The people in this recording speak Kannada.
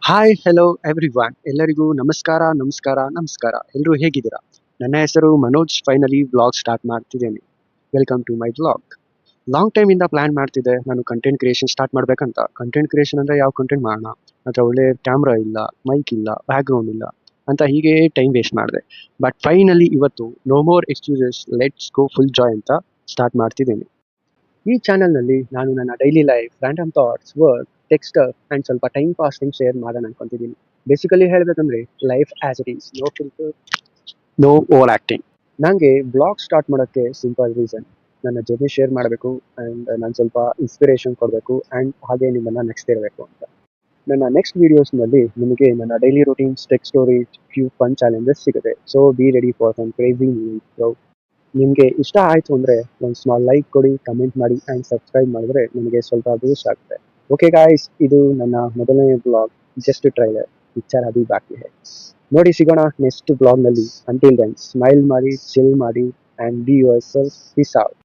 ಹಾಯ್ ಹೆಲೋ ಎವ್ರಿವನ್ ಎಲ್ಲರಿಗೂ ನಮಸ್ಕಾರ ಎಲ್ಲರೂ ಹೇಗಿದ್ದೀರಾ? ನನ್ನ ಹೆಸರು ಮನೋಜ್. ಫೈನಲಿ ವ್ಲಾಗ್ ಸ್ಟಾರ್ಟ್ ಮಾಡ್ತಿದ್ದೇನೆ. Welcome to my vlog. Long time ಇಂದ ಪ್ಲಾನ್ ಮಾಡ್ತಿದ್ದೆ ನಾನು ಕಂಟೆಂಟ್ ಕ್ರಿಯೇಷನ್ ಸ್ಟಾರ್ಟ್ ಮಾಡ್ಬೇಕಂತ. ಕಂಟೆಂಟ್ ಕ್ರಿಯೇಷನ್ ಅಂದ್ರೆ ಯಾವ ಕಂಟೆಂಟ್ ಮಾಡೋಣ, ಅಥವಾ ಒಳ್ಳೆ ಕ್ಯಾಮ್ರಾ ಇಲ್ಲ, ಮೈಕ್ ಇಲ್ಲ, ಬ್ಯಾಕ್ಗ್ರೌಂಡ್ ಇಲ್ಲ ಅಂತ ಹೀಗೆ ಟೈಮ್ ವೇಸ್ಟ್ ಮಾಡಿದೆ. ಬಟ್ ಫೈನಲಿ ಇವತ್ತು no more excuses, let's go full joy ಅಂತ ಸ್ಟಾರ್ಟ್ ಮಾಡ್ತಿದ್ದೇನೆ. ಈ ಚಾನಲ್ನಲ್ಲಿ ನಾನು ನನ್ನ daily life, random thoughts, work, ಟೆಕ್ಸ್ಟರ್ ಆ್ಯಂಡ್ ಸ್ವಲ್ಪ ಟೈಮ್ ಪಾಸ್ಟಿಂಗ್ ಶೇರ್ ಮಾಡೋಣ ಅನ್ಕೊಂತಿದ್ದೀನಿ. ಬೇಸಿಕಲಿ ಹೇಳಬೇಕಂದ್ರೆ life as it is, no filter, no over acting. ನನಗೆ ಬ್ಲಾಗ್ ಸ್ಟಾರ್ಟ್ ಮಾಡೋಕ್ಕೆ ಸಿಂಪಲ್ ರೀಸನ್, ನನ್ನ ಜರ್ನಿ ಶೇರ್ ಮಾಡಬೇಕು ಆ್ಯಂಡ್ ನಾನು ಸ್ವಲ್ಪ ಇನ್ಸ್ಪಿರೇಷನ್ ಕೊಡಬೇಕು ಆ್ಯಂಡ್ ಹಾಗೆ ನಿಮ್ಮನ್ನು ನೆಕ್ಸ್ಟ್ ಇರಬೇಕು ಅಂತ. ನನ್ನ ನೆಕ್ಸ್ಟ್ ವೀಡಿಯೋಸ್ನಲ್ಲಿ ನಿಮಗೆ ನನ್ನ daily routines, tech stories, few fun challenges ಸಿಗುತ್ತೆ. So be ready for some crazy movies. ನಿಮಗೆ ಇಷ್ಟ ಆಯಿತು ಅಂದರೆ ಒಂದು ಸ್ಮಾಲ್ ಲೈಕ್ ಕೊಡಿ, ಕಮೆಂಟ್ ಮಾಡಿ ಆ್ಯಂಡ್ ಸಬ್ಸ್ಕ್ರೈಬ್ ಮಾಡಿದ್ರೆ ನನಗೆ ಸ್ವಲ್ಪ ಬೂಸ್ಟ್ ಆಗುತ್ತೆ. ಓಕೆ ಗಾಯ್ಸ್, ಇದು ನನ್ನ ಮೊದಲನೇ blog, just trailer. Picture Abhi ಬಾಕಿ ಹೈ. ನೋಡಿ ಸಿಗೋಣ ನೆಕ್ಸ್ಟ್ ಬ್ಲಾಗ್ನಲ್ಲಿ. ಅಂಟಿಲ್ ದೆನ್ ಸ್ಮೈಲ್ ಮಾಡಿ, ಚಿಲ್ ಮಾಡಿ and be your self. Piece out.